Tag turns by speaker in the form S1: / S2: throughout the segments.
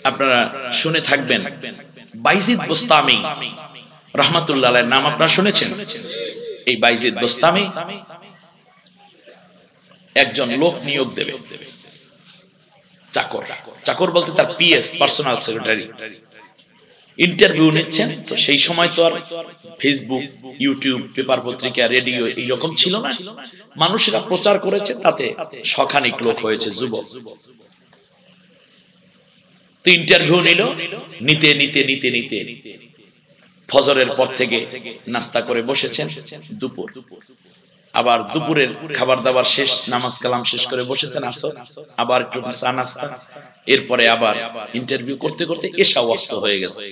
S1: আপনারা শুনে থাকবেন, বাইজিদ বোস্তামি রাহমাতুল্লাহ আলাইহির নাম আপনারা শুনেছেন। এই বাইজিদ বোস্তামি একজন লোক নিয়োগ দেবে, চাকর। চাকর বলতে তার পিএস, পার্সোনাল সেক্রেটারি। ইন্টারভিউ নিচ্ছেন। তো সেই সময় তো আর ফেসবুক, ইউটিউব, পেপার পত্রিকা, রেডিও এইরকম ছিল না। মানুষেরা প্রচার করেছে, তাতে শখানিক লোক হয়েছে, যুবক। তো ইন্টারভিউ নিল, নিতে নিতে নিতে নিতে ফজরের পর থেকে নাস্তা করে বসেছেন, দুপুর। আবার দুপুরের খাবার দাবার শেষ, নামাজ কালাম শেষ করে বসেছেন আসর, আবার একটু চা নাস্তা, এরপরে আবার ইন্টারভিউ করতে করতে এশা ওয়াক্ত হয়ে গেছে।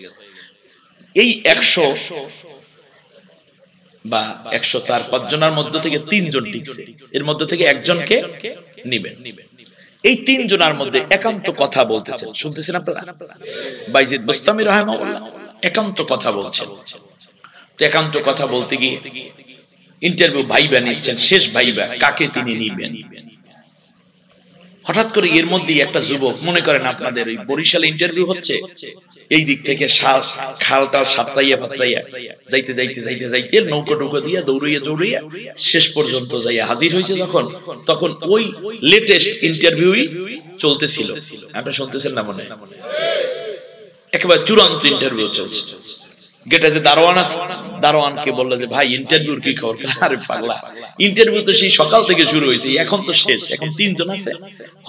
S1: এই 100 বা 104-5 জনের মধ্যে থেকে 3 জন টিকছে, এর মধ্যে থেকে একজনকে নিবেন। এই 3 জনের মধ্যে একান্ত কথা বলতেছেন, শুনতেছেন আপনারা? বাইজিদ বোস্তামি রাহিমাহুল্লাহ একান্ত কথা বলছেন। তো একান্ত কথা বলতে গিয়ে ইন্টারভিউ ভাইবা নিচ্ছেন, শেষ ভাইবা কাকে তিনি নিবেন। হঠাৎ করে এর মধ্যে একটা যুবক, মনে করেন আপনাদের ওই বরিশালে ইন্টারভিউ হচ্ছে, এই দিক থেকে খালটা সাতরাইয়া পাতরাইয়া যাইতে যাইতে যাইতে যাইতে নৌকো টৌকো দিয়া দৌড়াইয়া দৌড়াইয়া শেষ পর্যন্ত যাইয়া হাজির হয়েছে তখন ওই লেটেস্ট ইন্টারভিউই চলতেছিল। আপনারা শুনতেছেন না মনে? একেবারে চূড়ান্ত ইন্টারভিউ চলছে। গেটে যে দারোয়ান আছে, দারোয়ানকে বললো যে ভাই ইন্টারভিউর কি খবর? আরে পাগলা, ইন্টারভিউ তো সেই সকাল থেকে শুরু হয়েছে, এখন তো শেষ, এখন 3 জন আছে,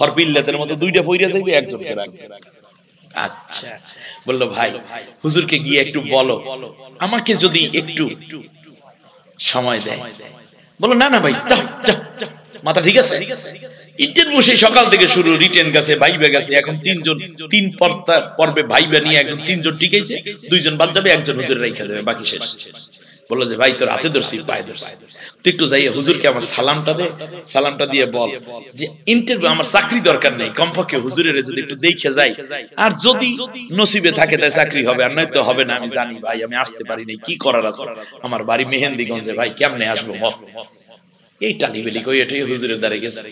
S1: হরপিল্লাতের মতো 2টা পইরা যাইবে, একজনকে রাখবে। আচ্ছা, বললো ভাই হুজুরকে গিয়ে একটু বলো আমাকে যদি একটু সময় দেয়। বললো না না ভাই, মাথা ঠিক আছে, ইন্টারভিউ সেই সকাল থেকে শুরু, রিটেন গেছে, ভাইবা গেছে, এখন 3 জন, 3 পর্বে ভাইবা নিয়ে একজন 3 জন টিকেছে, 2 জন বাদ যাবে, একজন হুজুর রাইখা দেবে, বাকি শেষ। বললো যে ভাই তোর হাতে ধরছি, পায়ে ধরছি, তুই একটু যাইয়া হুজুরকে আমার সালামটা দে, সালামটা দিয়ে বল যে ইন্টারভিউ, আমার চাকরি দরকার নেই, কমপক্ষে হুজুরের যদি একটু দেখে যাই, আর যদি নসিবে থাকে তাই চাকরি হবে, আর নয়তো হবে না। আমি জানি ভাই আমি আসতে পারি নাই, কি করার আছে, আমার বাড়ি মেহেন্দিগঞ্জে, ভাই কেমনে আসবো। এই টালিবেলি কই এটাই হুজুরের দ্বারে গেছে।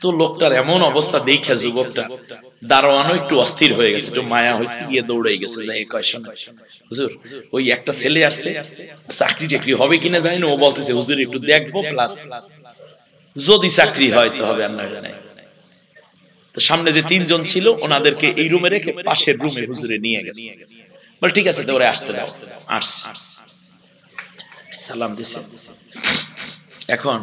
S1: তো লোকটার এমন অবস্থা দেখে যুবকটা, দারোয়ানও একটু অস্থির হয়ে গেছে, একটু মায়া হয়েছে, গিয়ে দৌড়ে গেছে, যাই কয় হুজুর ওই একটা ছেলে আসছে, চাকরি চাকরি হবে কিনা জানি না, ও বলতেছে হুজুর একটু দেখবো, প্লাস যদি চাকরি হয় তো হবে, আর নয় নাই। তো সামনে যে 3 জন ছিল ওনাদেরকে এই রুমে রেখে পাশের রুমে হুজুরে নিয়ে গেছে। বল ঠিক আছে, তো ওরে আসতে দাও। আসছে, সালাম দিছে। এখন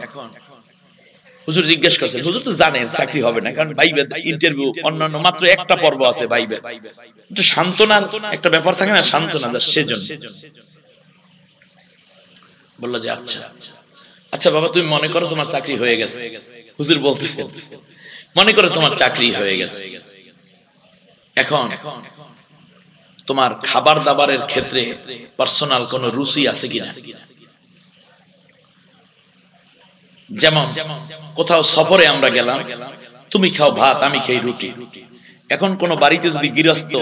S1: হুজুর জিজ্ঞেস করছেন, হুজুর তো জানেন চাকরি হবে না, কারণ ভাইবা ইন্টারভিউ অন্যান্য মাত্র একটা পর্ব আছে, ভাইবা একটু সান্ত্বনার একটা ব্যাপার থাকে না, সান্ত্বনা যা, সেজন্য। বললো যে আচ্ছা আচ্ছা বাবা, তুমি মনে করো তোমার চাকরি হয়ে গেছে। হুজুর বলতেছে মনে করো তোমার চাকরি হয়ে গেছে, এখন তোমার খাবার দাবারের ক্ষেত্রে পার্সোনাল কোনো রুচি আছে কিনা? যেমন কোথাও সফরে আমরা গেলাম, তুমি খাও ভাত, আমি খাই রুটি। এখন কোন বাড়িতে যদি গৃহস্থ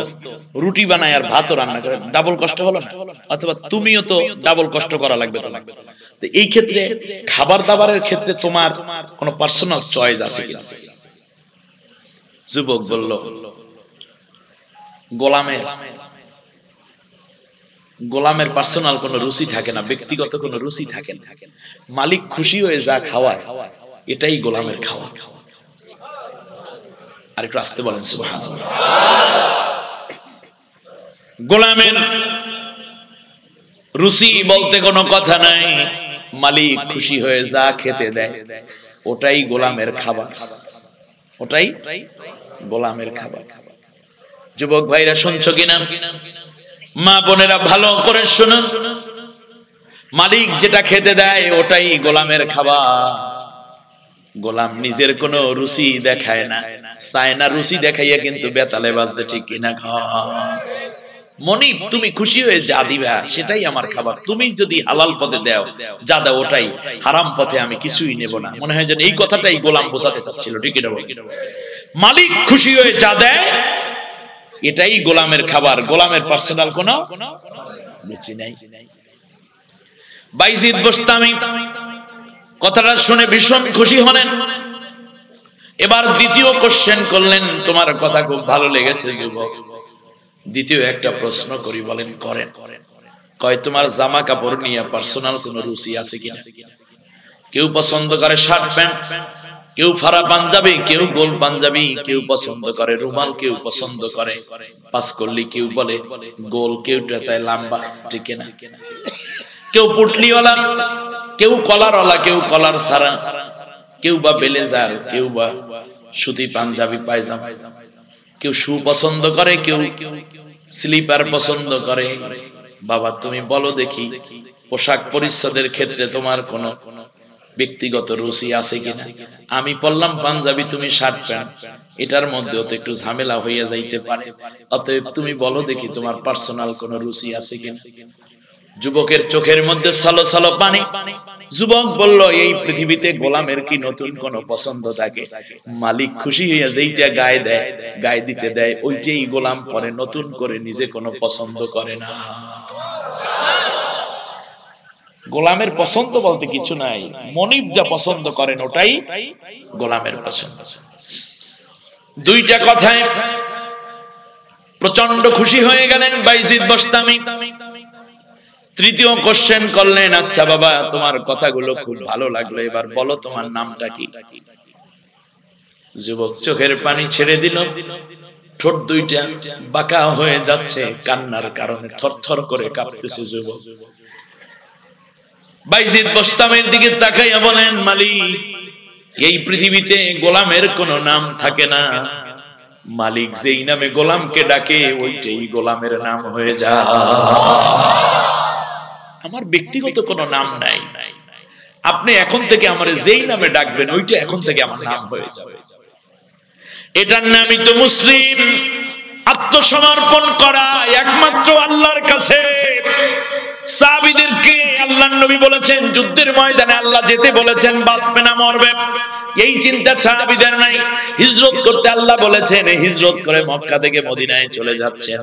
S1: রুটি বানায় আর ভাতও রান্না করে, ডাবল কষ্ট হলো না? অথবা তুমিও তো ডাবল কষ্ট করা লাগবে তোমার। তো এই ক্ষেত্রে খাবার দাবারের ক্ষেত্রে তোমার কোনো পার্সোনাল চয়েস আছে কিনা? যুবক বলল গোলামের পার্সোনাল কোনো রুচি থাকে না, ব্যক্তিগত কোনো রুচি থাকে না। মালিক খুশি হয়ে যা খাওয়ায় এটাই গোলামের খাওয়া। আর একটু আসতে বলেন সুবহানাল্লাহ। গোলামের রুচি বলতে কোনো কথা নাই, মালিক খুশি হয়ে যা খেতে দেয় ওটাই গোলামের খাবার, ওটাই গোলামের খাবার। যুবক ভাইরা শুনছো কিনা? মা বোনেরা ভালো করে শুনুন, মালিক যেটা খেতে দেয় ওটাই গোলামের খাবার। গোলাম নিজের কোনো রুচি দেখায় না, চায় না রুচি দেখাইয়া কিন্তু বেতালে বাজছে, ঠিক কিনা? মনিব তুমি খুশি হয়ে যা দিবা সেটাই আমার খাবার, তুমি যদি হালাল পথে দাও যা দাও ওটাই, হারাম পথে আমি কিছুই নেব না। মনে হয় যেন এই কথাটাই গোলাম বোঝাতে চাচ্ছিল, ঠিক কিনা? মালিক খুশি হয়ে যা দেয় এটাই গোলামের খাবার, গোলামের পার্সোনাল কোনো রুচি নাই। বাইজিদ বোস্তামি কথাটা শুনে ভীষণ খুশি হলেন। এবার দ্বিতীয় কোশ্চেন করলেন, তোমার কথা খুব ভালো লেগেছে যুবক, দ্বিতীয় একটা প্রশ্ন করি, বলেন করেন। কয় তোমার জামা কাপড় নিয়ে পার্সোনাল কোনো রুচি আছে কিনা? কেউ পছন্দ করে শার্ট প্যান্ট, কেউ ফাড়া পাঞ্জাবি, কেউ গোল পাঞ্জাবি, কেউ পছন্দ করে রুমাল, কেউ পছন্দ করে পাঁচকল্লি, কেউ বলে গোল, কেউ চায় লম্বা, ঠিক না? কেউ পুটলিওয়ালা, কেউ কলারওয়ালা, কেউ কলার ছাড়া, কেউ বা ব্লেজার, কেউ বা সুতি পাঞ্জাবি পায়জামা, কেউ শু পছন্দ করে, কেউ স্লিপার পছন্দ করে। বাবা তুমি বলো দেখি, পোশাক পরিচ্ছদের ক্ষেত্রে তোমার কোনো ব্যক্তিগত রুচি আছে কিনা? আমি পরলাম পাঞ্জাবি, তুমি শার্ট প্যান্ট, এটার মধ্যেও তো একটু ঝামেলা হয়ে যাইতে পারে। অতএব তুমি বলো দেখি তোমার পার্সোনাল কোনো রুচি আছে কিনা? যুবকের চোখের মধ্যে ছলো ছলো পানি। যুবক বলল, এই পৃথিবীতে গোলামের কি নতুন কোনো পছন্দ থাকে? মালিক খুশি হইয়া যেইটা গায়ে দেয়, গায়ে দিতে দেয়, ওইটাই গোলাম পরে, নতুন করে নিজে কোনো পছন্দ করে না। গোলামের পছন্দ বলতে কিছু নাই, মনিব যা পছন্দ করেন ওটাই গোলামের পছন্দ। দুইটা কথায় প্রচন্ড খুশি হয়ে গেলেন বাইজিদ বোস্তামি। তৃতীয় কোশ্চেন করলেন, আচ্ছা বাবা তোমার কথাগুলো খুব ভালো লাগলো, এবার বলো তোমার নামটা কি? যুবক চোখের পানি ছেড়ে দিল, ঠোঁট দুইটা বাঁকা হয়ে যাচ্ছে, কান্নার কারণে থরথর করে কাঁপতেছে যুবক। বাইজিদ বোস্তামের দিকে তাকাইয়া বলেন, মালিক এই পৃথিবীতে গোলামের কোনো নাম থাকে না, মালিক যেই নামে গোলামকে ডাকে ওইটাই গোলামের নাম হয়ে যায়। আমার ব্যক্তিগত কোনো নাম নাই, আপনি এখন থেকে আমার যেই নামে ডাকবেন ওইটা এখন থেকে আমার নাম হয়ে যাবে। এটার নামই তো মুসলিম। আত্মসমর্পণ করা একমাত্র আল্লাহর কাছে। সাহাবীদেরকে আল্লাহর নবী বলেছেন, যুদ্ধের ময়দানে আল্লাহ যেতে বলেছেন, বাঁচবে না মরবে, এই চিন্তা সাহাবীদের নাই। হিজরত করতে আল্লাহ বলেছেন, হিজরত করে মক্কা থেকে মদিনায় চলে যাচ্ছেন।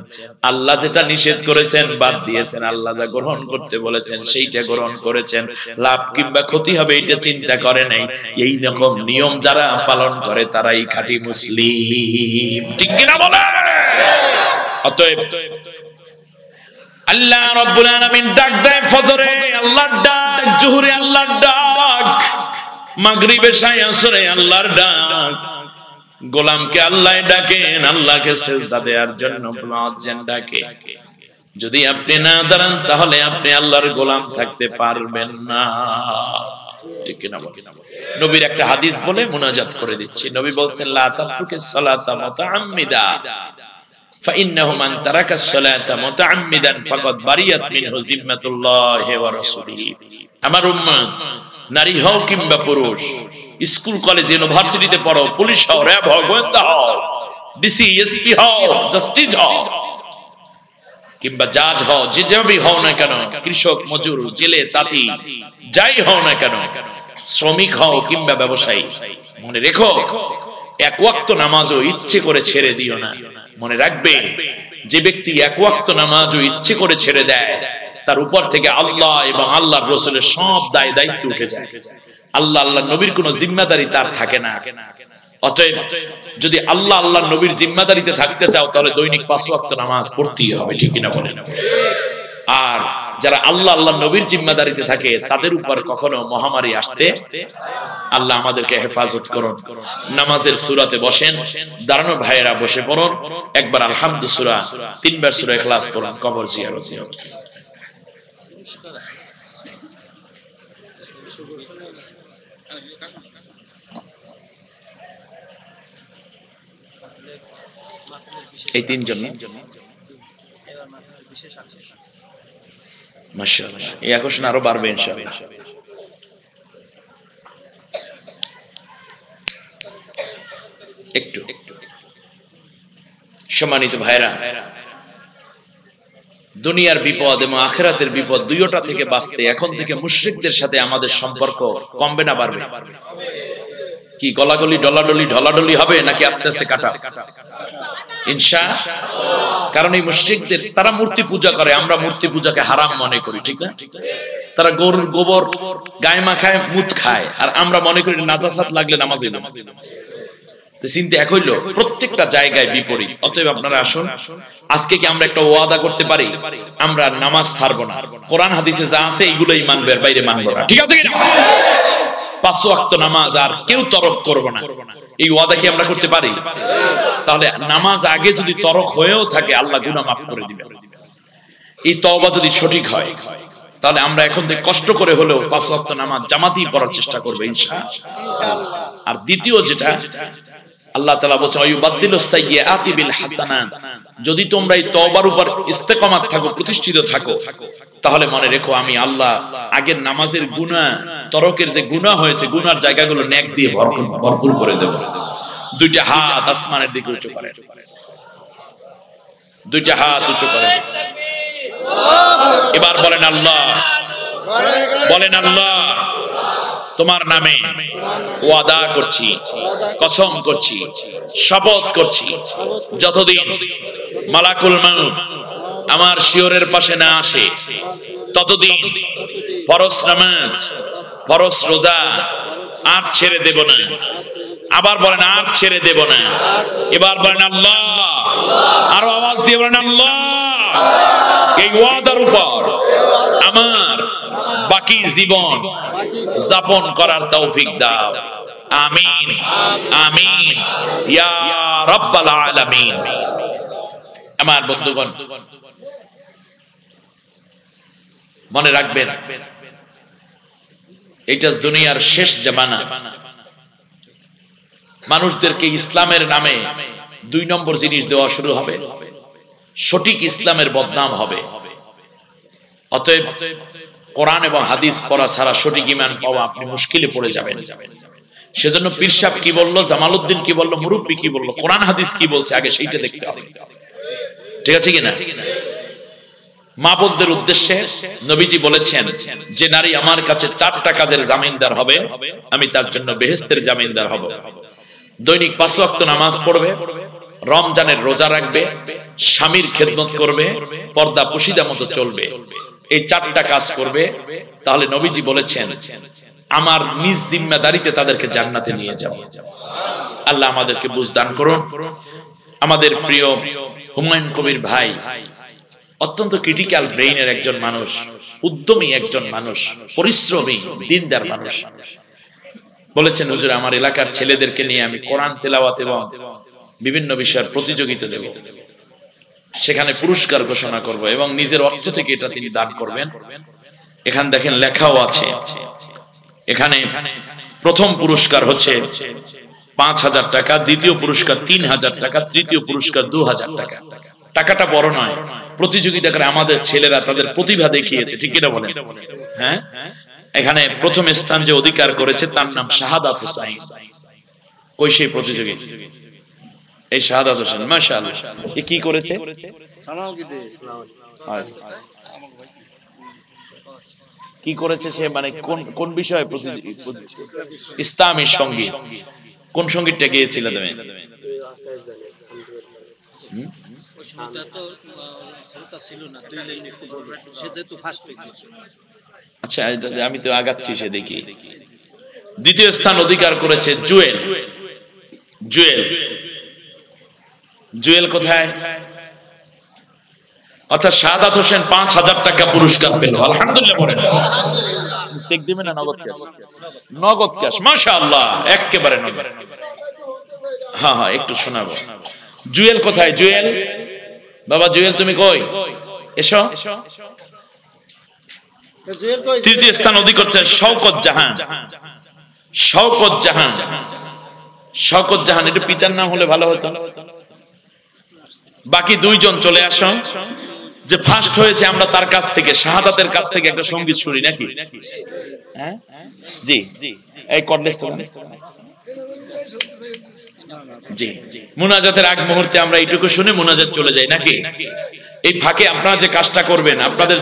S1: আল্লাহ যেটা নিষেধ করেছেন বাদ দিয়েছেন, আল্লাহ যা গ্রহণ করতে বলেছেন সেইটা গ্রহণ করেছেন। লাভ কিংবা ক্ষতি হবে এটা চিন্তা করে নাই। এই রকম নিয়ম যারা পালন করে তারাই খাঁটি মুসলিম, ঠিক কিনা বলেন? অতএব আল্লাহ রাব্বুল আলামিন ডাক দেয় ফজরে আল্লাহর ডাক, জোহরে আল্লাহর ডাক, মাগরিবে শায় আসরে আল্লাহর ডাক। গোলামকে আল্লাহ ডাকেন, আল্লাহকে সিজদা দেওয়ার জন্য মুয়াজ্জিন ডাকে। যদি আপনি না দাঁড়ান তাহলে আপনি আল্লাহর গোলাম থাকতে পারবেন না, ঠিক কিনা? নবীর একটা হাদিস বলে মুনাজাত করে দিচ্ছি। নবী বলছেন, লা তাতরুকিস সালাতা মুতাআম্মিদা فإنه من ترك الصلاة متعمدا فقد برئت منه ذمة الله ورسوله। আমার উম্মত, নারী হও কিংবা পুরুষ, স্কুল কলেজ ইউনিভার্সিটিতে পড়ো, পুলিশ হও, র‍্যাব হও, গোয়েন্দা হও, ডিসি এসপি হও, জাস্টিস হও কিংবা জাজ হও, যে যেভাবেই হও না কেন, কৃষক মজুর, জেলে তাঁতি যাই হও না কেন, শ্রমিক হও কিংবা ব্যবসায়ী, মনে রেখো এক ওয়াক্ত নামাজও ইচ্ছে করে ছেড়ে দিও না। মনে রাখবে, যে ব্যক্তি এক ওয়াক্ত নামাজও ইচ্ছে করে ছেড়ে দেয় তার উপর থেকে আল্লাহ এবং আল্লাহর রাসূলের সব দায় দায়িত্ব উঠে যায়। আল্লাহ আল্লাহর নবীর কোনো জিম্মাদারি তার থাকে না। অতএব যদি আল্লাহ আল্লাহর নবীর জিম্মাদারিতে থাকতে চাও তাহলে দৈনিক 5 ওয়াক্ত নামাজ পড়তেই হবে, ঠিক কিনা বলেন? আর যারা আল্লাহ আল্লাহর নবীর জিম্মাদারিতে থাকে তাদের উপর কখনো মহামারী আসতে আল্লাহ আমাদেরকে হেফাজত করুন। নামাজের সূরাতে বসেন, দাঁড়ানো ভাইয়েরা বসে পড়ুন, একবার আলহামদু সূরা, 3 বার সূরা ইখলাস পড়ুন, কবর জিয়ারত হবে। এই 3 জন মাশাআল্লাহ, এই আকর্ষণ আরো বাড়বে ইনশাআল্লাহ। একটু সম্মানিত ভাইরা, দুনিয়ার বিপদ এবং আখিরাতের বিপদ দুইটা থেকে বাঁচতে এখন থেকে মুশরিকদের সাথে আমাদের সম্পর্ক কমবে না বাড়বে? কি গলাগলি ডলাডলি ঢলাডলি হবে নাকি আস্তে আস্তে কাটা? ইনশাআল্লাহ। কারণ এই মুশরিকদের, তারা মূর্তি পূজা করে, আমরা মূর্তি পূজাকে হারাম মনে করি, ঠিক না? তারা গরুর গোবর গায়ে মাখায়, মুত খায়, আর আমরা মনে করি নাজাসাত লাগলে নামাজ হইল। চিন্তা এক হইল, প্রত্যেকটা জায়গায় বিপরীত। অতএব আপনারা আসুন, আজকে কি আমরা একটা ওয়াদা করতে পারি আমরা নামাজ ছাড়বো না, কোরআন হাদিসে যা আছে এইগুলোই মানবে, এর বাইরে মানবো না, ঠিক আছে কিনা? 5 ওয়াক্ত নামাজ আর কেউ তরক করবো না, এই ওয়াদা কি আমরা করতে পারি? তাহলে নামাজ আগে যদি তরক হয়েও থাকে আল্লাহ গুনাহ মাফ করে দিবেন। এই তওবা যদি সঠিক হয় তাহলে আমরা এখন থেকে কষ্ট করে হলেও 5 ওয়াক্ত নামাজ জামাতেই পড়ার চেষ্টা করব ইনশাআল্লাহ। আর দ্বিতীয় যেটা আল্লাহ তাআলা বলেন আইয়ুবাদদিলুস সাইয়্যাতি বিল হাসানাত, যদি তোমরা এই তওবার উপর ইস্তেকামাত থাকো, প্রতিষ্ঠিত থাকো, তাহলে মনে রেখো আমি আল্লাহ আগের নামাজের গুনাহ, তরকের যে গুনাহ হয়েছে, গুনার জায়গাগুলো নেক দিয়ে ভরপুর করে দেব। দুইটা হাত আসমানের দিকে উঁচু করেন, দুইটা হাত উঁচু করেন, এবার বলেন আল্লাহ, বলেন আল্লাহ তোমার নামে ওয়াদা করছি, কসম করছি, শপথ করছি, যতদিন মালাকুল মউত আমার শিয়রের পাশে না আসে ততদিন ফরজ নামাজ, ফরজ রোজা আর ছেড়ে দেব না। আবার বলেন আর ছেড়ে দেব না। এবার বলেন আল্লাহ, আরো আওয়াজ দিয়ে বলেন আল্লাহ, এই ওয়াদার উপর আমার বাকি জীবন যাপন করার তৌফিক দাও। আমিন আমিন ইয়া রাব্বাল আলামিন। আমার বন্ধুগণ, মনে রাখবেন এটা দুনিয়ার শেষ জামানা। মানুষদেরকে ইসলামের নামে 2 নম্বর জিনিস দেওয়া শুরু হবে, সঠিক ইসলামের বদনাম হবে। অতএব কোরআন এবং হাদিস পড়া ছাড়া সঠিক ঈমান পাওয়া আপনি মুশকিলে পড়ে যাবেন। সেজন্য পীর সাহেব কি বললো, জামালউদ্দিন কি বললো, মুরব্বি কি বললো, কোরআন হাদিস কি বলছে আগে সেইটা দেখতে হবে, ঠিক আছে কিনা? মা বোনদের উদ্দেশ্যে নবীজি বলেছেন যে নারী আমার কাছে 4টা কাজের জামিনদার হবে আমি তার জন্য বেহেশতের জামিনদার হব। দৈনিক 5 ওয়াক্ত নামাজ পড়বে, রমজানের রোজা রাখবে, স্বামীর খেদমত করবে, পর্দা পুশিদা মতো চলবে, এই 4টা কাজ করবে, তাহলে নবীজি বলেছেন আমার নিজ জিম্মাদারিতে তাদেরকে জান্নাতে নিয়ে যাব। আল্লাহ আমাদেরকে বুঝ দান করুন। আমাদের প্রিয় হুমায়ুন কবির ভাই অত্যন্ত ক্রিটিক্যাল ব্রেইনের একজন মানুষ, উদ্যমী একজন মানুষ, পরিশ্রমী দিনদার মানুষ, বলেছেন হুজুর আমার এলাকার ছেলেদেরকে নিয়ে আমি কোরআন তেলাওয়াত এবং বিভিন্ন বিষয়ের প্রতিযোগিতা দেব, সেখানে পুরস্কার ঘোষণা করব এবং নিজের অর্থ থেকে এটা তিনি দান করবেন। এখানে দেখেন লেখাও আছে, এখানে প্রথম পুরস্কার হচ্ছে 5,000 টাকা, দ্বিতীয় পুরস্কার 3,000 টাকা, তৃতীয় পুরস্কার 2,000 টাকা। টাকাটা বড় নয়, প্রতিযোগিতা করে আমাদের ছেলেরা তাদের প্রতিভা দেখিয়েছে, ঠিক কিনা বলেন? হ্যাঁ, এখানে প্রথম স্থান যে অধিকার করেছে তার নাম শাহাদাত হোসেন। কই সেই প্রতিযোগী? এই শাহাদাত হোসেন, মাশাআল্লাহ। এ কি করেছে? কি করেছে সে? মানে কোন বিষয়ে? ইসলামী সঙ্গীত। কোন সঙ্গীতটা গিয়েছিল তুমি? আচ্ছা, আমি তো আগাচ্ছি, সে দেখি। দ্বিতীয় স্থান অধিকার করেছে জুয়েল। জুয়েল, জুয়েল কোথায়? অর্থাৎ শাহাদাত হোসেন 5,000 টাকা পুরস্কার পেল। আলহামদুলিল্লাহ বলেন। চেক দিবেন না নগদ ক্যাশ? নগদ ক্যাশ, মাশাআল্লাহ, একেবারে নগদ। হ্যাঁ হ্যাঁ, একটু শোনাবো। জুয়েল কোথায়? জুয়েল বাবা, জুয়েল তুমি কই? এসো। তৃতীয় স্থান অধিকার করেছেন শওকত জাহান। শওকত জাহান, শওকত জাহান, এটা পিতার নাম হলে ভালো হতো। বাকি 2 জন চলে আসো। যে ফার্স্ট হয়েছে আমরা তার কাছ থেকে, শাহাদাতের কাছ থেকে একটা সঙ্গীত শুনি নাকি? হ্যাঁ জি, এই কর্ডলেসটা জি, মুনাজাতের আগ মুহূর্তে আমরা এইটুকু শুনে মুনাজাত চলে যাই নাকি? এই ফাঁকে আপনারা যে কাজটা করবেন, আপনাদের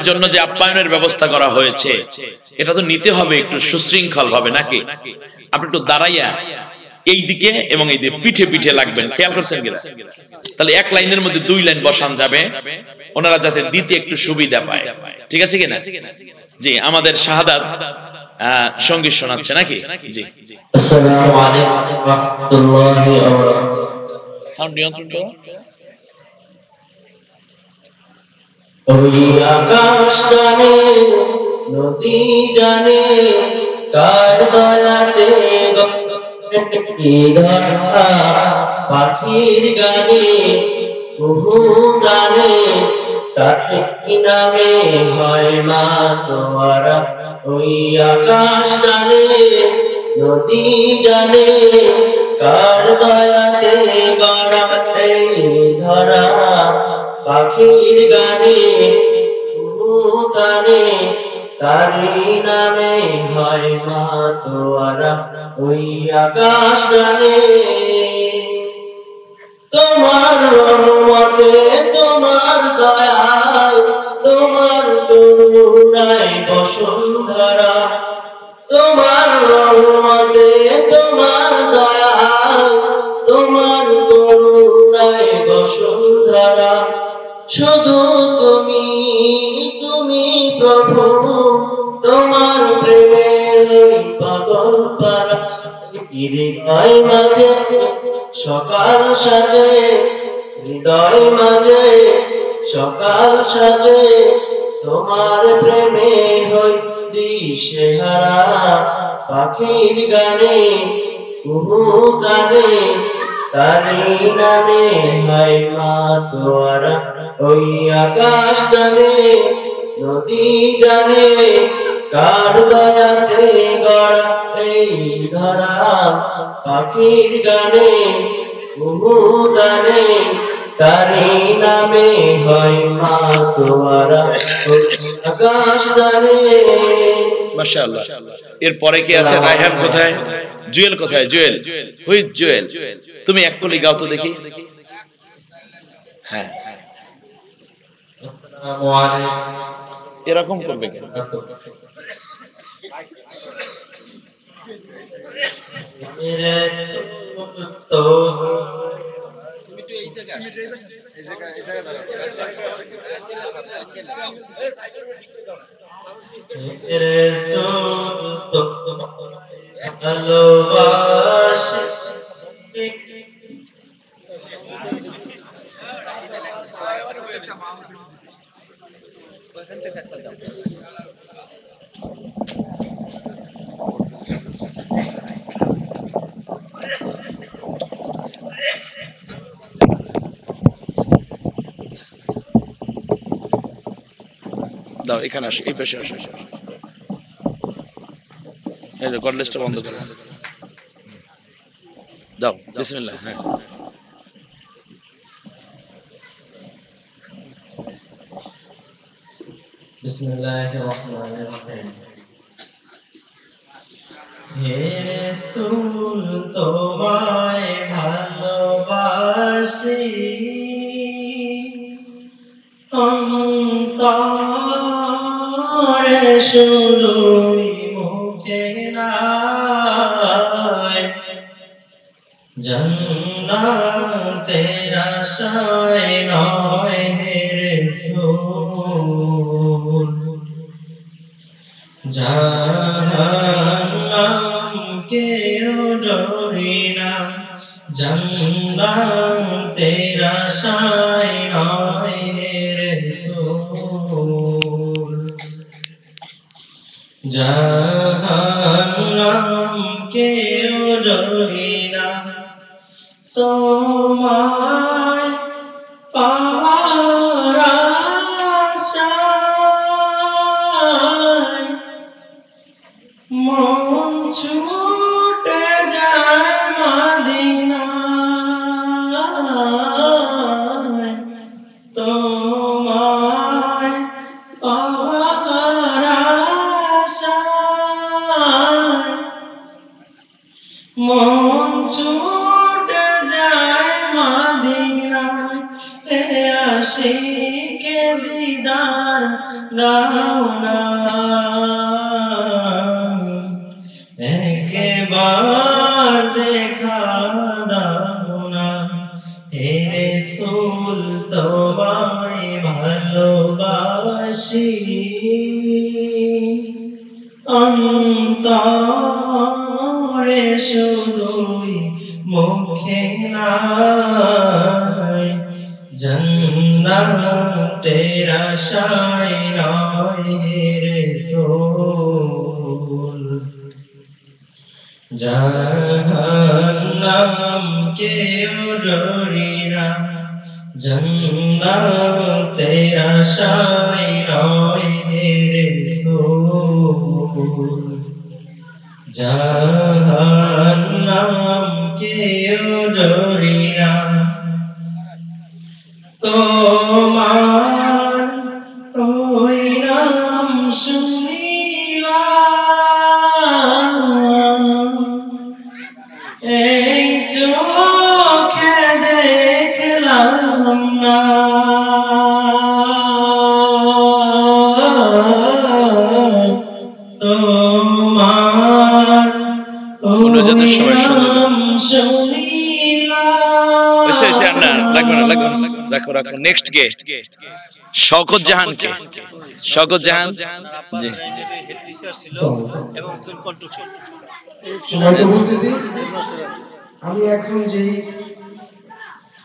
S1: জন্য যে আপ্যায়নের ব্যবস্থা করা হয়েছে, এটা তো নিতে হবে একটু সুশৃঙ্খল ভাবে নাকি? আপনি একটু দাঁড়াইয়া এই দিকে এবং এই দিকে পিঠে পিঠে লাগবেন, খেয়াল করছেন কিনা? তাহলে এক লাইনের মধ্যে 2 লাইন বসান যাবে, ওনারা যাতে দিতে একটু সুবিধা পায়, ঠিক আছে কিনা? জি, আমাদের শাহাদাত সঙ্গীত শোনাচ্ছে নাকি? জি,
S2: আসসালামু আলাইকুম ওয়া রাহমাতুল্লাহি ওয়া বারাকাতুহু।
S1: সাউন্ড নিয়ন্ত্রণ করো।
S2: ওই আকাশ জানে, নদী জানে, কার দয়াতে গতি ধরা, পাখির গানে কুহু গানে, তার নামে হয় মা তোয়ারা। ওই আকাশ জানে, নদী জানে, কার দয়াতে গড়া এই ধরা, পাখির গানে কুহু গানে, তারি নামে হয় মা তোয়ারা। ওই আকাশ জানে, তোমার রহমতে, তোমার দয়ায়, তোমার করুণায় বসুন্ধরা। তোমার রহমতে, তোমার দয়ায়, তোমার করুণায় বসুন্ধরা। শুধু তুমি, তুমি প্রভু, তোমার প্রেমের পাগল পারা। হৃদয় মাঝে সকাল সাজে, হৃদয় মাঝে সকাল সাজে, তোমার প্রেমে হই দিশেহারা। পাখির গানে কুহু গানে, তারি নামে হয় মা তোয়ারা। ওই আকাশ জানে, নদী জানে, কার দয়াতে গড়া এই ধরা, পাখির গানে কুহু গানে, তারি নামে হয় মা তোয়ারা। আকাশ জানে।
S1: মাশাআল্লাহ। এরপরে কি আছে? রায়হান কোথায়? জুয়েল কোথায়? জুয়েল, হুইজ জুয়েল? তুমি এক কলি গাও তো দেখি। হ্যাঁ,
S2: আসসালামু আলাইকুম।
S1: এরকম করবে কেন? দাও, এখানে আসো, এই পাশে আসো। এই যে কর্ডলেসটা বন্ধ করো, দাও। বিসমিল্লাহ। হ্যাঁ,
S2: বিসমিল্লাহির রহমানির রহিম। হে রাসূল তোমায় ভালোবাসি, অন্তরে শুধুই মুখে নাই, জান্নাতের আশায় নয় হে রাসূল, জাহান্নাম কেও ডরি না, জান্নাতের আশায় নয় হে রাসূল, জাহান্নাম কেও ডরি না। তোমায় পাওয়ার আশায় মন ছুটে যায় মদিনায়, তোমায় পাওয়ার আশায় মন ছুটে যায় মদিনায়। হে আশিকে দিদার দাও না, একবার দেখা দাও না। হে রাসূল তোমায় ভালোবাসি, খেলায় জান্নাতের আশায় নয় হে রাসূল জাহান্নাম কেউ ডরে না জান্নাতের আশায় নয় হে রাসূল জাহান্নাম কেউ ডরে না তোমার ওই নাম শুনিলাম এই চোখে দেখলাম না তোমার
S1: মনোজাতের সময়
S2: নাম শুনিলাম
S1: রাখো নেক্সট গেস্ট শওকত জাহান কে শওকত জাহান জি
S3: হেড টিচার ছিল এবং কন্ট্রোল ছিল
S4: আমি এখন যে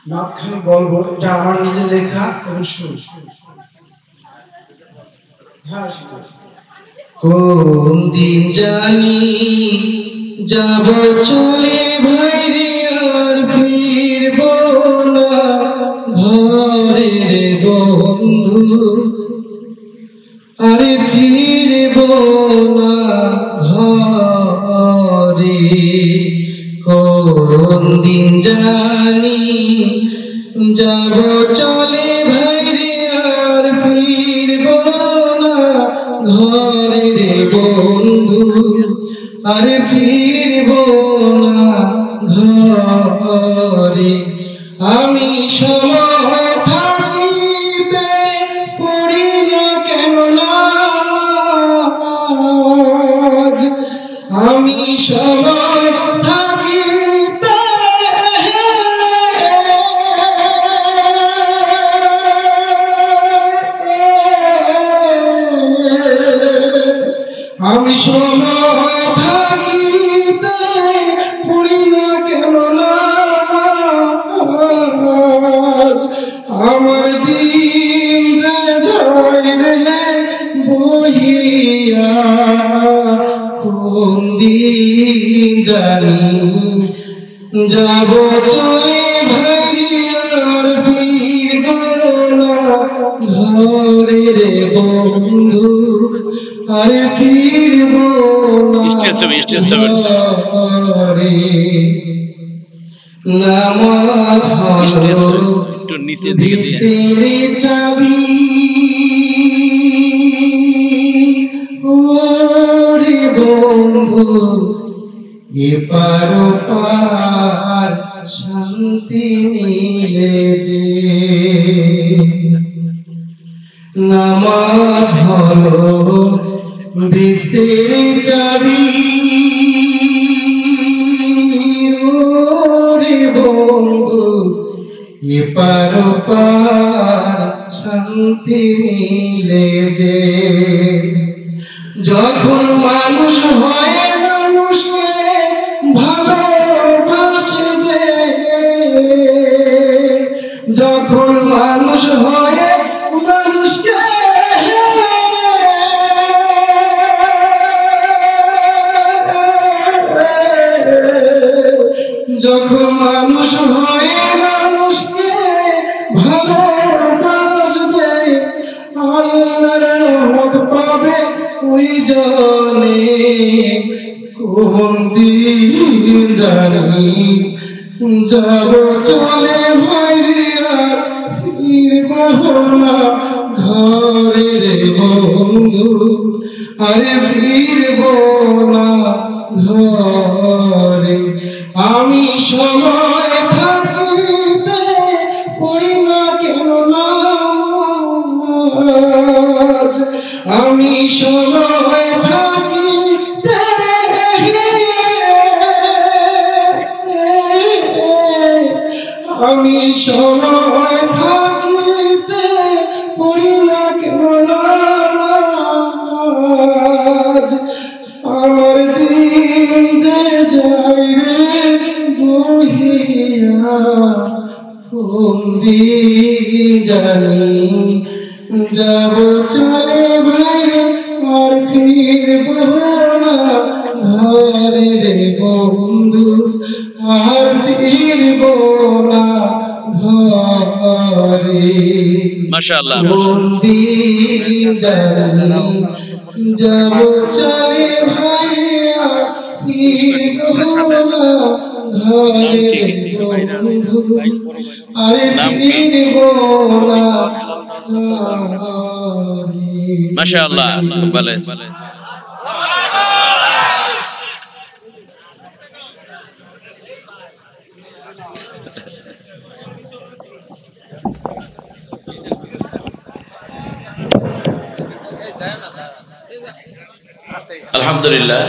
S4: নাটখানি বলবো এটা আমার নিজের লেখা এবং শুন হ্যাঁ কোন দিন জানি যাব চলে ভাইরে আর ফিরব না ঘরে রে বন্ধু আরে ফিরব না ঘরে কোন দিন জানি যাব চলে ভাইরে আর ফিরব না ঘরে রে বন্ধু আরে ফিরব না ঘরে আমি সময় থাকিতে পড়ি না কেন লাজ আমি সময় থাকিতে আমি সময় থাকিতে পড়ি না কেন লাজ আমার দিন যে যায় রে বহিয়া কোন দিন জানি যাব চলে ভাইয়ার ফিরব না ঘরে রে বন্ধু আরে ফিরব না ঘরে নামাজ হলো
S1: একটু নিচে দিকে দিয়ে
S4: দিস্তের চাবি ওরে বন্ধু এপার ওপার শান্তি মিলে যে নামাজ হলো দিস্তের চাবি ওরে বন্ধু এপার ওপার শান্তি মিলে যে যখন মানুষ হয় মানুষকে ভালোবাসে যে যখন মানুষ হয় মানুষকে যখন মানুষ হয় মানুষকে ভালোবাসবে আল্লাহর রহমত পাবে ওই জনে কোন দিন জানি যাব চলে ভাইরে আর ফিরব না ঘরে রে বন্ধু আরে ফিরব না ঘরে আমি সময় থাকিতে পড়ি না কেন লাজ আমি সময় থাকিতে আমি সময় থাকিতে পড়ি না কেন লাজ আমার দিন যে যায় রে বহিয়া কোন দিন জানি যাব চলে ভাইরে আর ফিরব না ঘরে রে বন্ধু আর ফিরব না ঘরে
S1: মাশাআল্লাহ
S4: কোন দিন জানি যাব চলে ভাইরে আর ফিরব না ঘরে রে বন্ধু আর ফিরব না
S1: মাশাআল্লাহ বালেস আলহামদুলিল্লাহ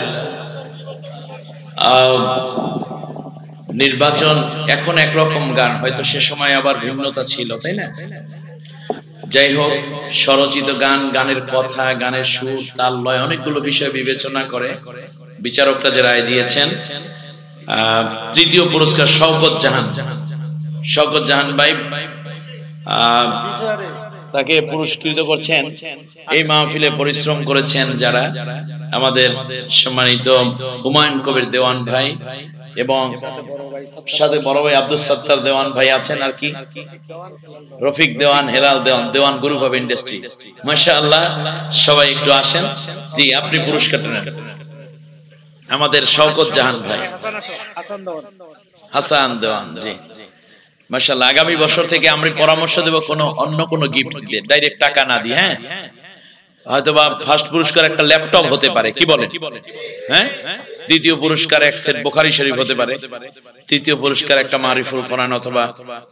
S1: নির্বাচন এখন একরকম গান, হয়তো সে সময় আবার ভিন্নতা ছিল, তাই না? যাই হোক, স্বরচিত গান, গানের কথা, গানের সুর, তাল, লয়, অনেকগুলো বিষয় বিবেচনা করে বিচারকরা যে রায় দিয়েছেন। তৃতীয় পুরস্কার শওকত জাহান ভাই তাকে পুরস্কৃত করছেন। এই মাহফিলে পরিশ্রম করেছেন যারা, আমাদের সম্মানিত হুমায়ুন কবির দেওয়ান ভাই এবং সাথে বড় ভাই আব্দুল সত্তার দেওয়ান ভাই আছেন, আর কি রফিক দেওয়ান, হেলাল দেওয়ান গ্রুপ অফ ইন্ডাস্ট্রি। মাশাআল্লাহ, সবাই একটু আসেন। জি, আপনি পুরস্কারটা নেন। আমাদের শওকত জাহান ভাই, হাসান দেওয়ান, জি মাশাআল্লাহ। আগামী বছর থেকে আমরা পরামর্শ দেব অন্য কোনো গিফট দিয়ে, ডাইরেক্ট টাকা না দিয়ে। হ্যাঁ, হয়তোবা ফার্স্ট পুরস্কার একটা ল্যাপটপ হতে পারে, কি বলেন? হ্যাঁ, দ্বিতীয় পুরস্কার এক সেট বুখারী শরীফ হতে পারে, তৃতীয় পুরস্কার একটা মারিফুল কোরআন অথবা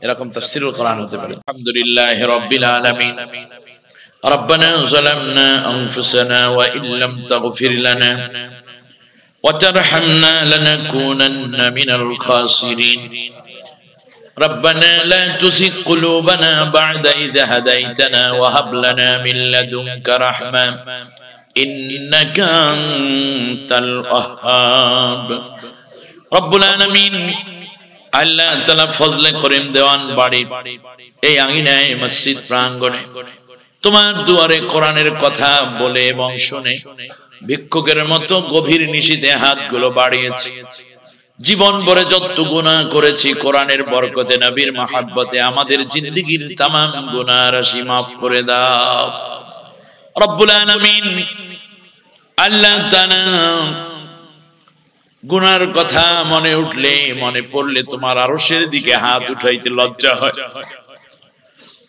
S1: এরকম তাফসীরুল কোরআন হতে পারে। আলহামদুলিল্লাহি রাব্বিল আলামিন। ربنا ظلمنا أنفسنا وإن لم تغفر لنا وترحمنا لنكونن من الخاسرين. ربنا لا تزغ قلوبنا بعد إذ هديتنا وهب لنا من لدنك رحمة إنك أنت الوهاب. رب العالمين আল্লাহ তাআলা ফজলে করিম দেওয়ান বাড়ি এই আঙিনায় মসজিদ প্রাঙ্গণে তোমার দুয়ারে কোরআনের কথা বলে এবং শুনে ভিক্ষুকের মতো গভীর নিশীথে হাতগুলো বাড়িয়েছি। জীবন ভরে যত গুনাহ করেছি, কোরআনের বরকতে, নবীর মহব্বতে আমাদের জিন্দেগীর तमाम গুনাহ রাশি maaf করে দাও রব্বুল আলামিন। আল্লাহ তাআলা গুনার কথা মনে উঠলে, মনে পড়লে তোমার আরশের দিকে হাত উঠাইতে লজ্জা হয়।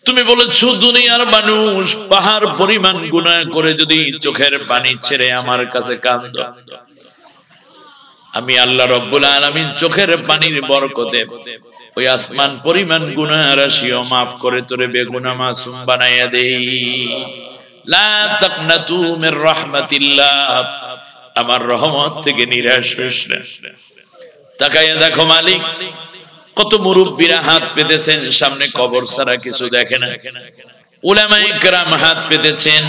S1: তুমি বলেছো দুনিয়ার মানুষ পাহাড় পরিমাণ গুনাহ করে যদি চোখের পানি ছেড়ে আমার কাছে কাঁদো, আমি আল্লাহ রব্বুল আলামিন চোখের পানির বরকতে ওই আসমান পরিমাণ গুনাহ রাশিও maaf করে তোরে বেগুনাহ মাসুম বানাইয়া দেই। লা তাকনাতু মির রাহমাতিল্লাহ, আমার রহমত থেকে নিরাশ হইস না। তাকায়া দেখো মালিক, কত মুরব্বিরা হাত পেতেছেন, সামনে কবর ছাড়া কিছু দেখে না। উলামায়ে কেরাম হাত পেতেছেন,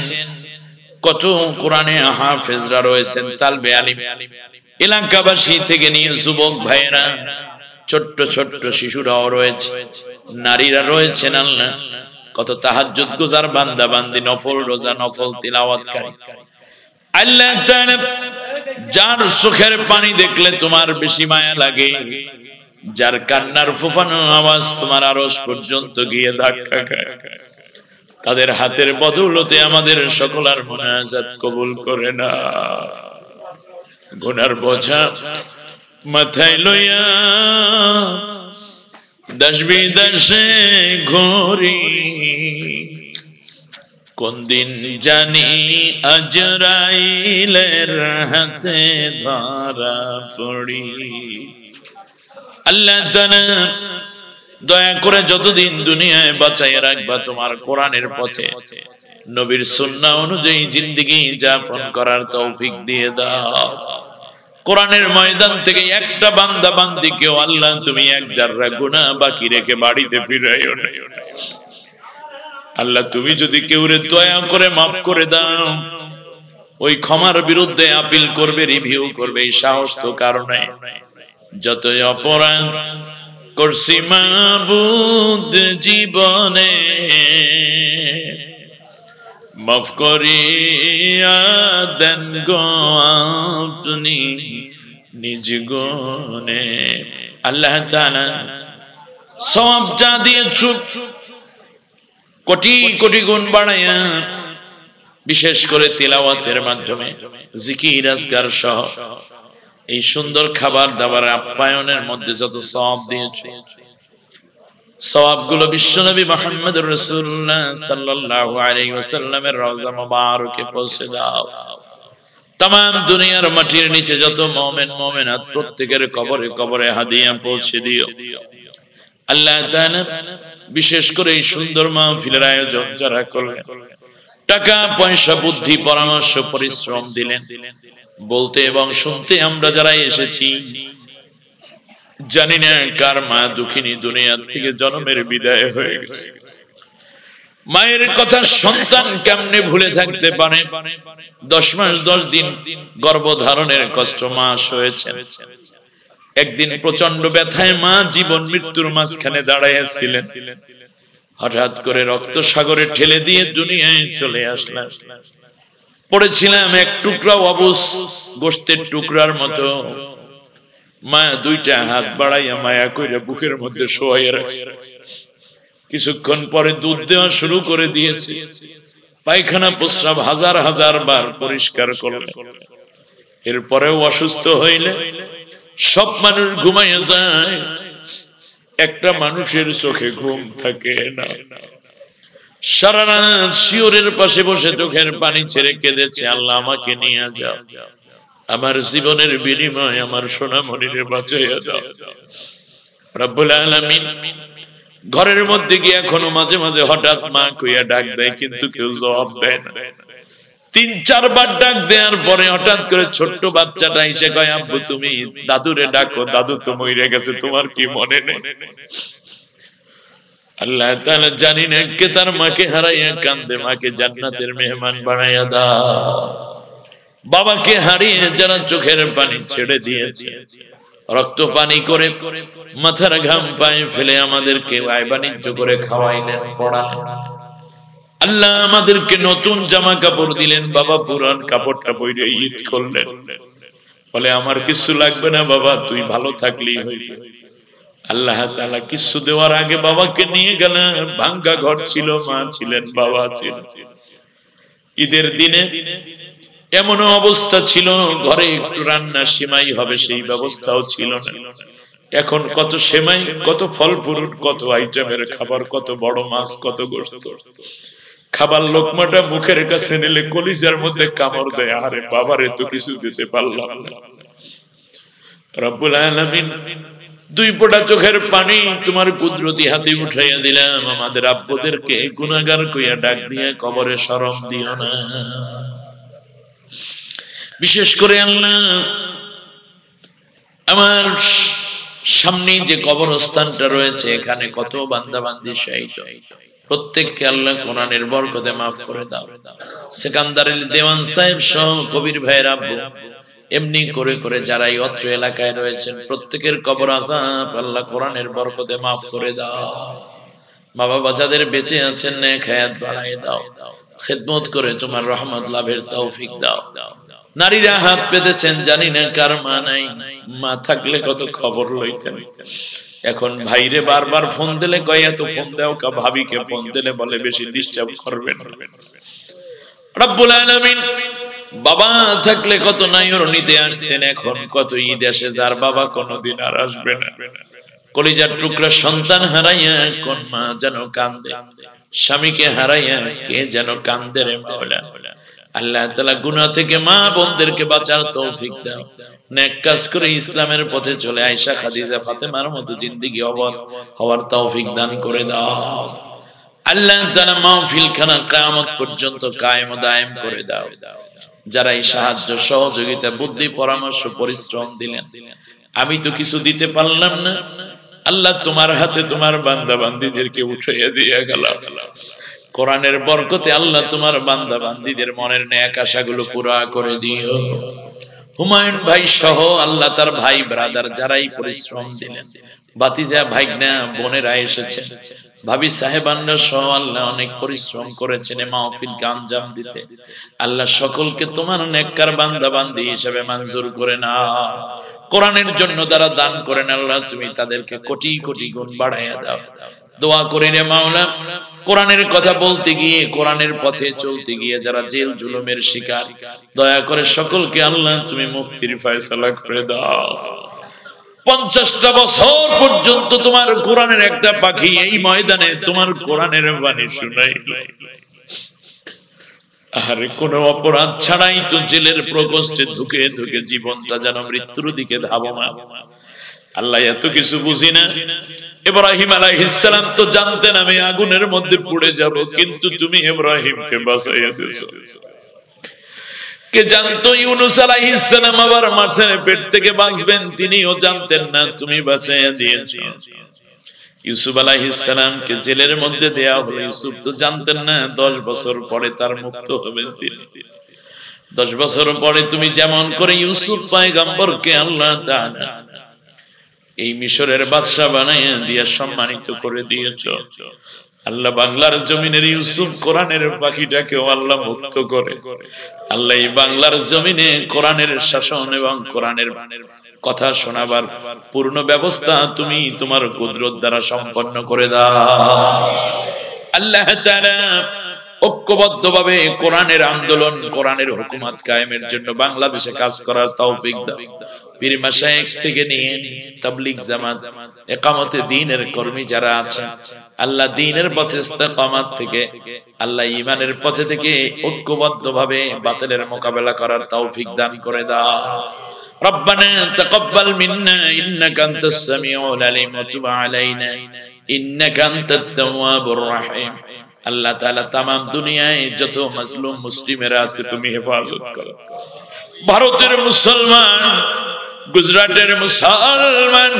S1: কত কোরআনে হাফেজরা রয়েছেন, তালবে আলিম, এলাকাবাসী থেকে নিয়ে যুবক ভাইয়েরা, ছোট্ট ছোট্ট শিশুরাও রয়েছে, নারীরা রয়েছেন। আল্লাহ, কত তাহাজ্জুদ গুজার বান্দা বান্দি, নফল রোজা, নফল তিলাওয়াতকারী। আল্লাহ তাআলা যার চোখের পানি দেখলে তোমার বেশি মায়া লাগে, যার কান্নার ফুফানো আওয়াজ তোমার আরশ পর্যন্ত গিয়ে ধাক্কা খায়, তাদের হাতের বদৌলতে আমাদের সকলের মুনাজাত কবুল করে না। গুনার বোঝা মাথায় লইয়া দেশ বিদেশে ঘুরি, কোন দিন জানি আজরাইলের হাতে ধরা পড়ি। আল্লাহ তাআলা দয়া করে যতদিন দুনিয়ায় বাঁচায় রাখবা তোমার কোরআনের পথে, নবীর সুন্নাহ অনুযায়ী জিন্দেগি যাপন করার তৌফিক দিয়ে দাও। কোরআনের ময়দান থেকে একটা বান্দা বান্দিকেও আল্লাহ তুমি এক জাররা গুনাহ বাকি রেখে বাড়িতে ফিরাইও না। আল্লাহ, তুমি যদি কেউরে দয়া করে maaf করে দাও, ওই ক্ষমার বিরুদ্ধে আপিল করবে, রিভিউ করবে, এই সাহস তো কারণে। যতই অপরাধ করছি মাবুদ জীবনে, মাফ করিয়া দেন গো আপনি নিজ গুণে। আল্লাহ তাআলা সওয়াব যা দিয়েছো কোটি কোটি গুণ বাড়ায়া, বিশেষ করে তিলাওয়াতের মাধ্যমে জিকির আজকার সহ এই সুন্দর খাবার দাবার আপ্যায়নের মধ্যে যত সওয়াব দিয়েছো, সওয়াবগুলো বিশ্বনবী মুহাম্মদুর রাসূলুল্লাহ সাল্লাল্লাহু আলাইহি ওয়াসাল্লামের রওজা মুবারকে পৌঁছে দাও। तमाम दुनियार माटिर नीचे যত মুমিন মুমিনাত প্রত্যেকের কবরে কবরে হাদিয়া পৌঁছে দিও। আল্লাহ তাআলা বিশেষ করে এই সুন্দর মাহফিলের আয়োজন যারা করলেন, টাকা পয়সা বুদ্ধি পরামর্শ পরিশ্রম দিলেন, বলতে এবং শুনতে আমরা যারা এসেছি, জানি না কার মা দুঃখিনী দুনিয়া থেকে জন্মের বিদায় হয়ে গেছে। মায়ের কথা সন্তান কেমনে ভুলে থাকতে পারে? 10 মাস 10 দিন গর্ভধারণের কষ্ট মা সয়েছেন। একদিন প্রচন্ড ব্যথায় মা জীবন মৃত্যুর মাঝখানে দাঁড়াইয়াছিলেন। হঠাৎ করে রক্ত সাগরে ঠেলে দিয়ে দুনিয়ায় চলে আসলেন। পড়েছিলাম এক টুকরা অবুজ গোশতের টুকরার মতো। মা দুইটা হাত বাড়াইয়া মায়া কইরা বুকের মধ্যে শোয়াইয়া রাখছে। কিছুক্ষণ পরে দুধ দেওয়া শুরু করে দিয়েছে। পায়খানা প্রস্রাব হাজার হাজার বার পরিষ্কার করলেন। এরপরেও অসুস্থ হইলে সব মানুষ ঘুমাইয়া যায়, একটা মানুষের চোখে ঘুম থাকে না। সারা রাত শিওরের পাশে বসে চোখের পানি ছেড়ে কেঁদেছে, আল্লাহ আমাকে নিয়ে যাও, আমার জীবনের বিনিময়ে আমার সোনামণিরে বাঁচাইয়া দাও। রব্বুল আলামিন ঘরের মধ্যে গিয়ে এখনো মাঝে মাঝে হঠাৎ মা কইয়া ডাক দেয়, কিন্তু কেউ জবাব দেয় না। 3-4 বার ডাক দেওয়ার পরে হঠাৎ করে ছোট্ট বাচ্চাটা এসে কয়, আব্বু তুমি দাদুরে ডাকো, দাদু তো মরে গেছে, তোমার কি মনে নেই? আল্লাহ তাআলা জানি না কে তার মাকে হারাইয়া কান্দে, মাকে জান্নাতের মেহমান বানাইয়া দাও। বাবাকে হারিয়ে যারা চোখের পানি ছেড়ে দিয়েছে, রক্ত পানি করে মাথার ঘাম পায়ে ফেলে আমাদেরকে আয় বাণিজ্য করে খাওয়াইলেন, পড়ালেন। আল্লাহ আমাদেরকে নতুন জামা কাপড় দিলেন, বাবা পুরান কাপড়টা পরে ঈদ করলেন। বলে আমার কিছু লাগবে না বাবা, তুই ভালো থাকলেই হইবে। আল্লাহ তাআলা কিছু দেওয়ার আগে বাবাকে নিয়ে গেলেন। ভাঙ্গা ঘর ছিল, মা ছিলেন, বাবা ছিলেন। ঈদের দিনে এমন অবস্থা ছিল, ঘরে একটু রান্না সেমাই হবে সেই ব্যবস্থাও ছিল না। এখন কত সেমাই, কত ফল ফ্রুট, কত আইটেমের খাবার, কত বড় মাছ, কত গোশত। খাবার লোকমাটা মুখের কাছে নিলে কলিজার মধ্যে কামড় দেয়, আরে বাবারে তো কিছু দিতে পারলাম না। রব্বুল আলামিন 2 ফোঁটা চোখের পানি তোমার কুদরতি হাতে উঠাইয়া দিলাম। আমাদের আব্বুদেরকে গুনাহগার কইয়া ডাক দিয়ে কবরে শরম দিও না। বিশেষ করে আল্লাহ আমার সামনে যে কবরস্থানটা রয়েছে, এখানে কত বান্দা বান্দি শহীদ, প্রত্যেককে আল্লাহ কোরআনের বরকতে মাফ করে দাও। সেকান্দারের দেওয়ান সাহেব সহ কবির ভাইয়ের আব্বু, এমনি করে করে যারা এই অত্র এলাকায় রয়েছেন প্রত্যেকের কবর আযাব আল্লাহ কোরআনের বরকতে মাফ করে দাও। মা বাবা যাদের বেঁচে আছেন নেক হায়াত বাড়ায় দাও, খেদমত করে তোমার রহমত লাভের তৌফিক দাও। নারীরা হাত পেতেছেন, জানি না কার মা নাই, মা থাকলে কত খবর লইতেন। এখন ভাইরে বারবার ফোন দিলে কয় এত ফোন দাও কা, ভাবিকে ফোন দিলে বলে বেশি ডিস্টার্ব করবেন। রব্বুল আলামিন বাবা থাকলে কত নাইর নিতে আসতেন, এখন কত ঈদ আসে যার বাবা কোনোদিন আর আসবে না। কলিজার টুকরা সন্তান হারাইয়া কোন মা যেন কান্দে, স্বামীকে হারাইয়া কে যেন কান্দে রে মাওলা। আল্লাহ তাআলা গুনাহ থেকে মা বোনদেরকে বাঁচার তৌফিক দাও। নেক কাজ করে ইসলামের পথে চলে আয়েশা খাদিজা ফাতেমার মতো জিন্দেগি হওয়ার তৌফিক দান করে দাও। আল্লাহ তাআলা মাহফিল খানা কিয়ামত পর্যন্ত কায়েম ও দায়েম করে দাও। যারা এই সাহায্য সহযোগিতা বুদ্ধি পরামর্শ পরিশ্রম দিলেন, আমি তো কিছু দিতে পারলাম না, আল্লাহ তোমার হাতে তোমার বান্দা বান্দীদেরকে উঠাইয়া দিয়ে গেল। কোরআনের বরকতে আল্লাহ তোমার বান্দা বান্দীদের মনের নেক আশাগুলো পুরা করে দিও। হুমায়ুন ভাই সহ আল্লাহ তার ভাই ব্রাদার যারাই পরিশ্রম দিলেন ভাতিজা ভাইগনা বোনেরা এসেছে, ভাবি সাহেবানরা সহ আল্লাহ অনেক পরিশ্রম করেছেন মাহফিলকে আঞ্জাম দিতে। আল্লাহ সকলকে তোমার নেককার বান্দা বান্দি হিসেবে মঞ্জুর করে নাও। কোরআনের জন্য যারা দান করেন আল্লাহ তুমি তাদেরকে কোটি কোটি গুণ বাড়াইয়া দাও। দোয়া করি রে মাওলা, কোরআনের কথা বলতে গিয়ে কোরআনের পথে চলতে গিয়ে যারা জেল জুলুমের শিকার, দয়া করে সকলকে আল্লাহ তুমি মুক্তির ফয়সালা করে দাও। 50টা বছর পর্যন্ত তোমার কোরআনের একটা পাখি এই ময়দানে তোমার কোরআনের বাণী শুনাইল, আরে কোন অপরাধ ছাড়াই তো জেলের প্রকোষ্ঠে ঢুকে ঢুকে জীবনটা যেন মৃত্যুর দিকে ধাবমান। আল্লাহ এত কিছু বুঝি না। ইব্রাহিম আলাইহিস সালাম তো জানতেন আমি আগুনের মধ্যে পুড়ে যাব, কিন্তু তুমি ইব্রাহিমকে বাঁচাইয়া দিয়েছো। কে জানতো ইউনূস আলাইহিস সালাম আবার মাছের পেট থেকে বাঁচবেন, তিনিও জানতেন না, তুমি বাঁচাইয়া দিয়েছো। ইউসুফ আলাইহিস সালামকে জেলের মধ্যে দেয়া হলো, ইউসুফ তো জানতেন না 10 বছর পরে তার মুক্ত হবেন তিনি। 10 বছর পরে তুমি যেমন করে ইউসুফ পয়গম্বরকে আল্লাহ তাআলা এই মিশরের বাদশা বানাইয়া দিয়া সম্মানিত করে দিয়েছো, আল্লাহ বাংলার জমিনের ইউসুফ কোরআনের পাখিটাকেও আল্লাহ মুক্ত করে আল্লাহ এই বাংলার জমিনে কোরআনের শাসন এবং কোরআনের কথা শোনাবার পূর্ণ ব্যবস্থা তুমি তোমার কুদরত দ্বারা সম্পন্ন করে দাও। আল্লাহ তাআলা ঐক্যবদ্ধভাবে কোরআনের আন্দোলন, কোরআনের হুকুমত কায়েমের জন্য বাংলাদেশে কাজ করার তৌফিক দাও। পীর মাশায়েখ থেকে নিয়ে তাবলীগ জামাত, ইকামতে দ্বীনের কর্মী যারা আছে আল্লাহ দ্বীনের পথে ইস্তেকামত থেকে আল্লাহ ঈমানের পথে থেকে ঐক্যবদ্ধভাবে বাতিলের মোকাবেলা করার তৌফিক দান করে দাও। ربنا تقبل منا إنك أنت السميع العليم وتب علينا إنك أنت التواب الرحيم। আল্লাহ তাআলা तमाम দুনিয়ায় যত মাজলুম মুসলিমেরা আছে তুমি হেফাজত করো। ভারতের মুসলমান, গুজরাটের মুসলমান,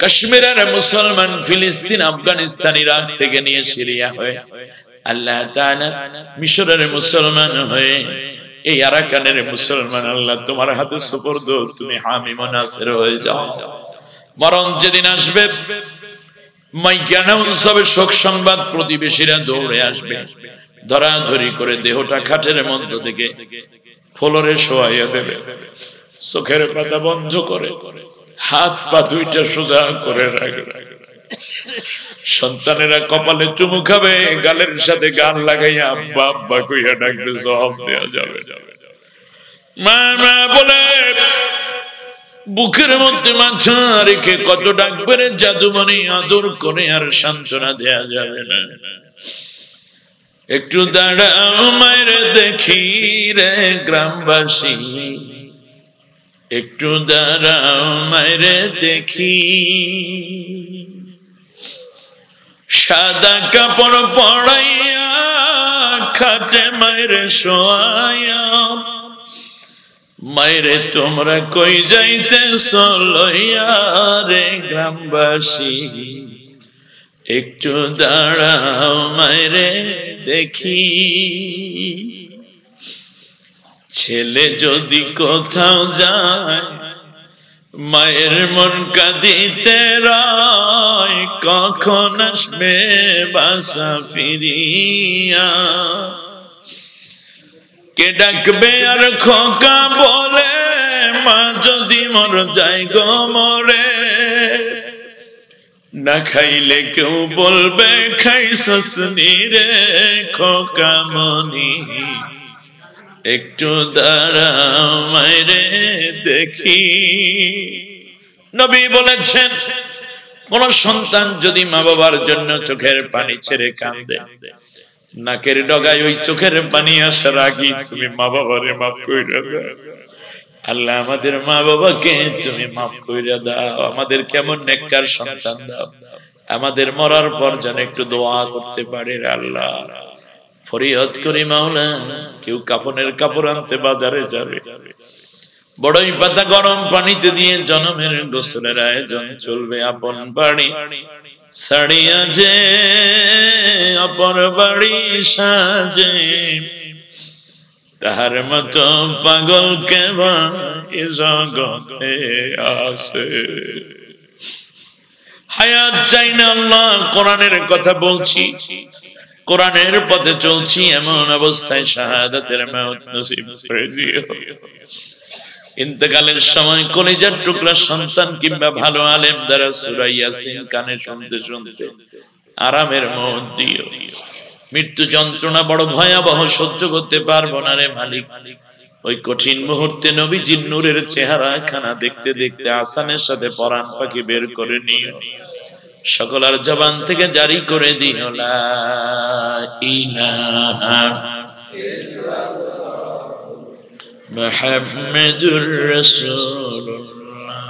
S1: কাশ্মীরের মুসলমান, ফিলিস্তিন, আফগানিস্তান, ইরাক থেকে নিয়ে সিরিয়া হয়ে আল্লাহ তাআলা মিশরের মুসলমান হয়ে এই আরাকানের মুসলমান আল্লাহ তোমার হাতে সুপর্দ, তুমি হামি মুনাসির হয়ে যাও। মরণ যেদিন আসবে মাইকানা উৎসবে শোক সংবাদ প্রতিবেশীরা দৌড়ে আসবে, ধরাধরি করে দেহটা খাটের মধ্য থেকে ফ্লোরে শোয়াইয়া দেবে, চোখের পাতা বন্ধ করে হাত পা দুইটা সোজা করে রাখবে। সন্তানেরা কপালে চুমু খাবে, গালের সাথে গান লাগাইয়া আব্বা আব্বা কইয়া ডাকবে, জবাব দেওয়া যাবে। মা মা বলে বুকের মধ্যে মাথা রেখে কত ডাকবে রে জাদুমণি, আদর করে আর সান্ত্বনা দেয়া যাবে না। একটু দাঁড়াও মায়ের দেখি রে গ্রামবাসী, একটু দাঁড়াও মায়ের দেখি, সাদা কাপড় পড়াইয়া খাটে মায়ের শোয়াইয়া, মায়েরে তোমরা কই যাইতেছ লইয়া রে গ্রামবাসী, একটু দাঁড়াও মায়েরে দেখি। ছেলে যদি কোথাও যায় মায়ের মন কাঁদিতে রয়, কখন আসবে বাসা ফিরিয়া, কে ডাকবে আর খোকা বলে, মা যদি মর যায় গো মরে, না খাইলে কেউ বলবে খাইছস নি রে খোকা মনি, একটু দাঁড়াও মায়েরে দেখি। নবী বলেছেন কোন সন্তান যদি মা বাবার জন্য চোখের পানি ছেড়ে কাঁদে, নাকের ডগায় ওই চোখের পানি আসার আগে তুমি মা বাবারে মাফ কইরা দাও। আল্লাহ আমাদের মা বাবাকে তুমি মাফ কইরা দাও, আমাদের কেমন নেককার সন্তান দাও, আমাদের মরার পর যেন একটু দোয়া করতে পারে। আল্লাহ ফরিয়াদ করি মাওলা, কেউ কাফনের কাপড় আনতে বাজারে যাবে, বড়ই পাতা গরম পানিতে দিয়ে জনমের গোসলের আয়োজন চলবে, আপন বাড়ি ছাড়িয়া যে অপর বাড়ি সাজে, তাহার মতো পাগল কেবল এ জগতে আছে। হায়াত চাই না আল্লাহ, কোরআনের কথা বলছি, কোরআনের পথে চলছি, এমন অবস্থায় শাহাদাতের মওত নসিব করে দিও। ইন্তেকালের সময় কলিজার টুকরা সন্তান কিংবা ভালো আলেম দ্বারা সূরা ইয়াসিন কানে শুনতে শুনতে আরামের মওত দিও। মৃত্যু যন্ত্রণা বড় ভয়াবহ, সহ্য করতে পারবো না রে মালিক। ওই কঠিন মুহূর্তে নবীজির নূরের চেহারা খানা দেখতে দেখতে আসানের সাথে পরাণ পাখি বের করে নিও। সকলের জবান থেকে জারি করে দিও লা ইলাহা মুহাম্মাদুর রাসূলুল্লাহ।